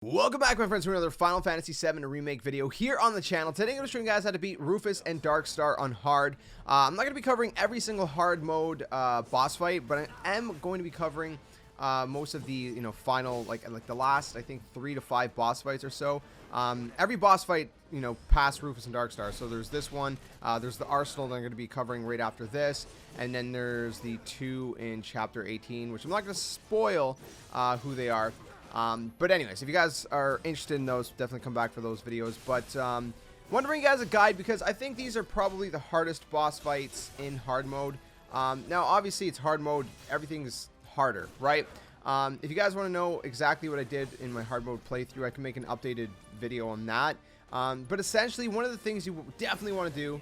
Welcome back, my friends, to another Final Fantasy VII Remake video here on the channel. Today I'm going to show you guys how to beat Rufus and Darkstar on hard. I'm not going to be covering every single hard mode boss fight, but I am going to be covering most of the final like the last I think 3 to 5 boss fights or so. Every boss fight past Rufus and Darkstar. So there's this one, there's the Arsenal that I'm going to be covering right after this, and then there's the 2 in chapter 18, which I'm not going to spoil who they are. But anyways, if you guys are interested in those, definitely come back for those videos. But want to bring you guys a guide because I think these are probably the hardest boss fights in hard mode. Now obviously it's hard mode, everything's harder, right? If you guys want to know exactly what I did in my hard mode playthrough, I can make an updated video on that. But essentially one of the things you definitely want to do,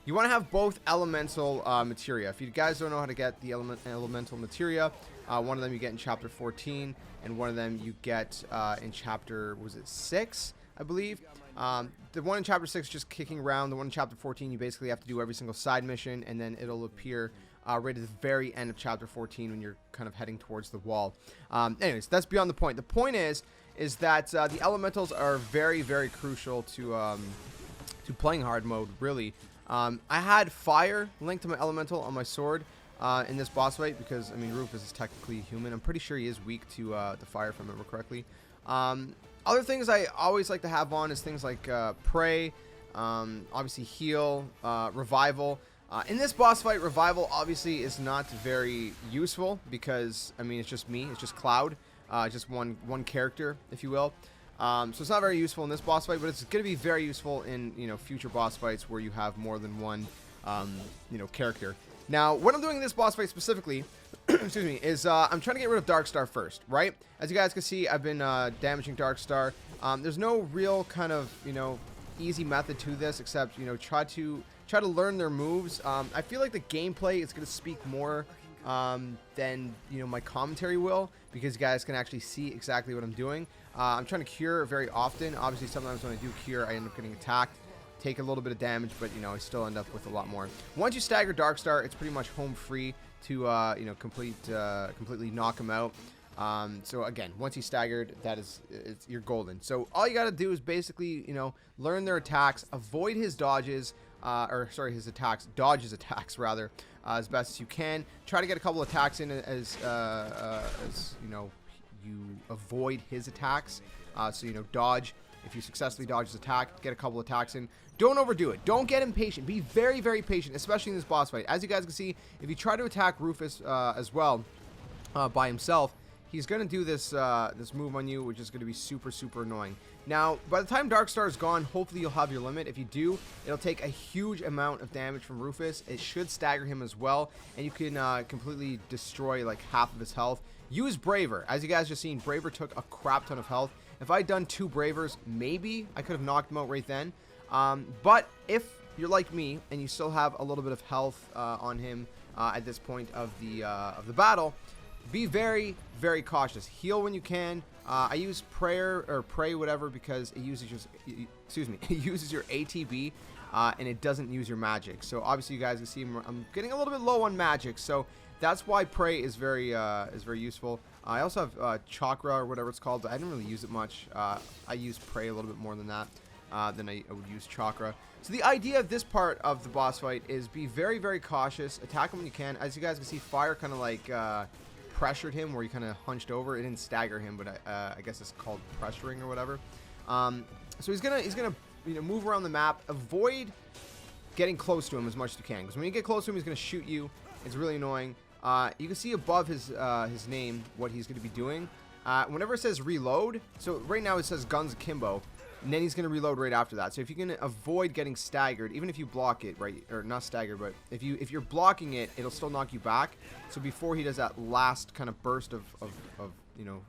you want to have both elemental materia. If you guys don't know how to get the elemental materia, one of them you get in chapter 14, and one of them you get in chapter, was it 6, I believe. The one in chapter 6 is just kicking around. The one in chapter 14 you basically have to do every single side mission, and then it'll appear right at the very end of chapter 14 when you're kind of heading towards the wall. Anyways, that's beyond the point. The point is that the elementals are very, very crucial to playing hard mode, really. I had fire linked to my elemental on my sword in this boss fight because, I mean, Rufus is technically human. I'm pretty sure he is weak to the fire, if I remember correctly. Other things I always like to have on is things like pray, obviously heal, revival. In this boss fight, revival obviously is not very useful because, I mean, it's just me. It's just Cloud, just one character, if you will. So it's not very useful in this boss fight, but it's going to be very useful in future boss fights where you have more than one character. Now, what I'm doing in this boss fight specifically, excuse me, is I'm trying to get rid of Darkstar first, right? As you guys can see, I've been damaging Darkstar. There's no real kind of easy method to this except try to learn their moves. I feel like the gameplay is going to speak more than my commentary will, because you guys can actually see exactly what I'm doing. I'm trying to cure very often. Obviously, sometimes when I do cure, I end up getting attacked, take a little bit of damage, but I still end up with a lot more. Once you stagger Darkstar, it's pretty much home free to completely knock him out. So again, once he's staggered, you're golden. So all you got to do is basically learn their attacks, avoid his dodges, his attacks, dodge his attacks rather, as best as you can. Try to get a couple attacks in as you avoid his attacks. So dodge. If you successfully dodge his attack, get a couple attacks in. Don't overdo it. Don't get impatient. Be very, very patient, especially in this boss fight. As you guys can see, if you try to attack Rufus as well by himself, he's going to do this this move on you, which is going to be super, super annoying. Now, by the time Darkstar is gone, hopefully you'll have your limit. If you do, it'll take a huge amount of damage from Rufus. It should stagger him as well, and you can completely destroy like half of his health. Use Braver. As you guys just seen, Braver took a crap ton of health. If I had done 2 Bravers, maybe I could have knocked him out right then. But if you're like me and you still have a little bit of health on him at this point of the battle, be very, very cautious. Heal when you can. I use pray whatever because it uses it uses your ATB and it doesn't use your magic. So obviously you guys can see I'm getting a little bit low on magic, so that's why pray is very useful. I also have chakra or whatever it's called, but I didn't really use it much. I use pray a little bit more than that. Than I would use chakra. So the idea of this part of the boss fight is be very, very cautious. Attack him when you can. As you guys can see, fire kind of like pressured him where he kind of hunched over. It didn't stagger him, but I guess it's called pressuring or whatever. So he's gonna move around the map. Avoid getting close to him as much as you can, because when you get close to him, he's gonna shoot you. It's really annoying. You can see above his name what he's going to be doing. Whenever it says reload, so right now it says guns akimbo, and then he's going to reload right after that. So if you can avoid getting staggered, even if you block it, right, or not staggered, but if you're blocking it, it'll still knock you back. So before he does that last kind of burst of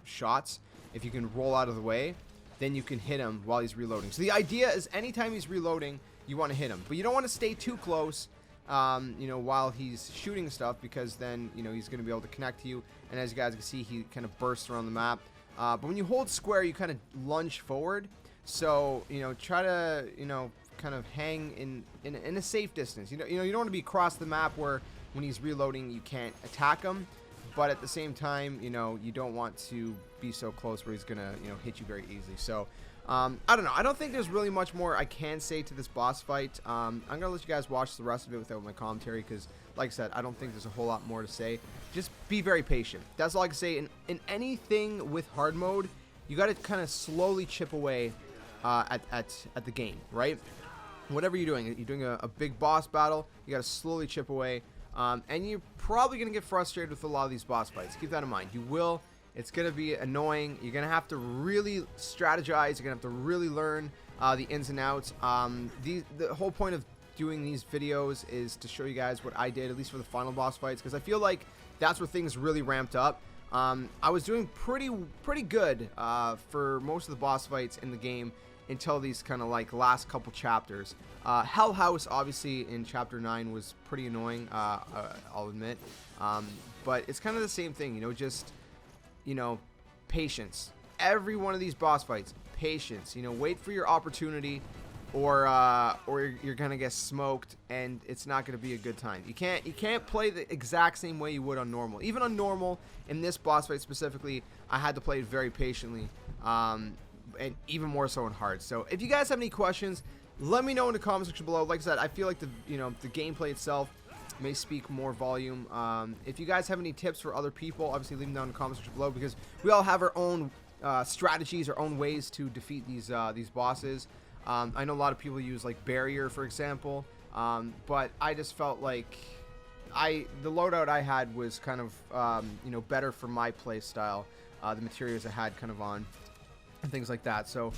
shots, if you can roll out of the way, then you can hit him while he's reloading. So the idea is anytime he's reloading, you want to hit him, but you don't want to stay too close. While he's shooting stuff, because then he's going to be able to connect to you, and as you guys can see, he kind of bursts around the map. But when you hold square, you kind of lunge forward, so try to kind of hang in a safe distance. You don't want to be across the map where when he's reloading you can't attack him, but at the same time, you know, you don't want to be so close where he's gonna, you know, hit you very easily. So I don't know. I don't think there's really much more I can say to this boss fight. I'm gonna let you guys watch the rest of it without my commentary, because like I said, I don't think there's a whole lot more to say. Just be very patient. That's all I can say. In anything with hard mode, you got to kind of slowly chip away at the game, right? Whatever you're doing a big boss battle, you got to slowly chip away. And you're probably going to get frustrated with a lot of these boss fights. Keep that in mind. You will. It's going to be annoying. You're going to have to really strategize. You're going to have to really learn the ins and outs. The whole point of doing these videos is to show you guys what I did, at least for the final boss fights, because I feel like that's where things really ramped up. I was doing pretty good for most of the boss fights in the game until these kind of like last couple chapters. Hell House, obviously, in chapter 9 was pretty annoying, I'll admit. But it's kind of the same thing, you know, just, you know, patience. Every one of these boss fights, patience. You know, wait for your opportunity, or you're gonna get smoked, and it's not gonna be a good time. You can't play the exact same way you would on normal. Even on normal, in this boss fight specifically, I had to play it very patiently, and even more so in hard. So if you guys have any questions, let me know in the comment section below. Like I said, I feel like the gameplay itself may speak more volume. If you guys have any tips for other people, obviously leave them down in the comment section below, because we all have our own strategies, our own ways to defeat these bosses. I know a lot of people use like barrier, for example, but I just felt like the loadout I had was kind of you know, better for my play style, the materials I had kind of on and things like that. So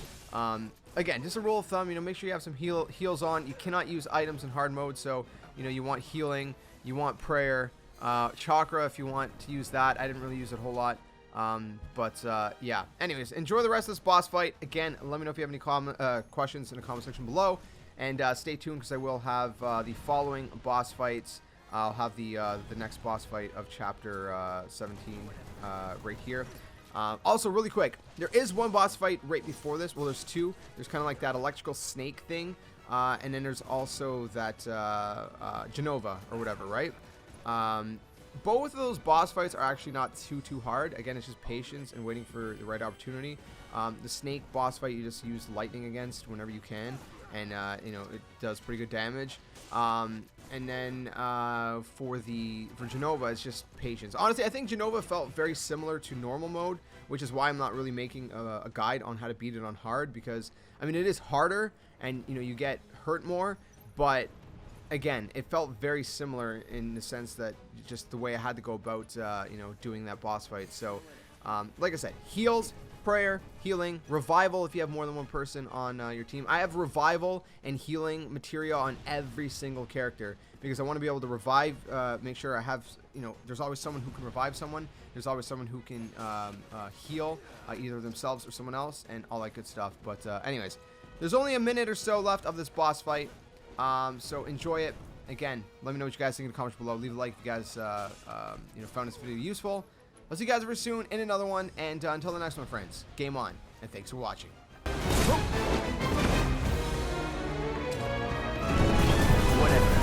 again, just a rule of thumb, you know, make sure you have some heals on. You cannot use items in hard mode, so you know, you want healing, you want prayer, chakra if you want to use that. I didn't really use it a whole lot. Yeah, anyways, enjoy the rest of this boss fight. Again, let me know if you have any questions in the comment section below, and stay tuned, because I will have the following boss fights. I'll have the next boss fight of chapter 17 right here. Also, really quick, there is one boss fight right before this. Well, there's two. There's kind of like that electrical snake thing, and then there's also that Genova or whatever, right? Both of those boss fights are actually not too hard. Again, it's just patience and waiting for the right opportunity. The snake boss fight, you just use lightning against whenever you can, and you know, it does pretty good damage. And then for Genova, it's just patience. Honestly, I think Genova felt very similar to normal mode, which is why I'm not really making a guide on how to beat it on hard, because I mean, it is harder, and you know, you get hurt more, but again, it felt very similar in the sense that just the way I had to go about, you know, doing that boss fight. So, like I said, heals, prayer, healing, revival if you have more than one person on your team. I have revival and healing material on every single character, because I want to be able to revive, make sure I have, you know, there's always someone who can revive someone. There's always someone who can heal either themselves or someone else, and all that good stuff. But anyways, there's only a minute or so left of this boss fight. So enjoy it. Again, let me know what you guys think in the comments below. Leave a like if you guys you know, found this video useful. I'll see you guys very soon in another one, and until the next one, friends, game on, and thanks for watching. Whatever.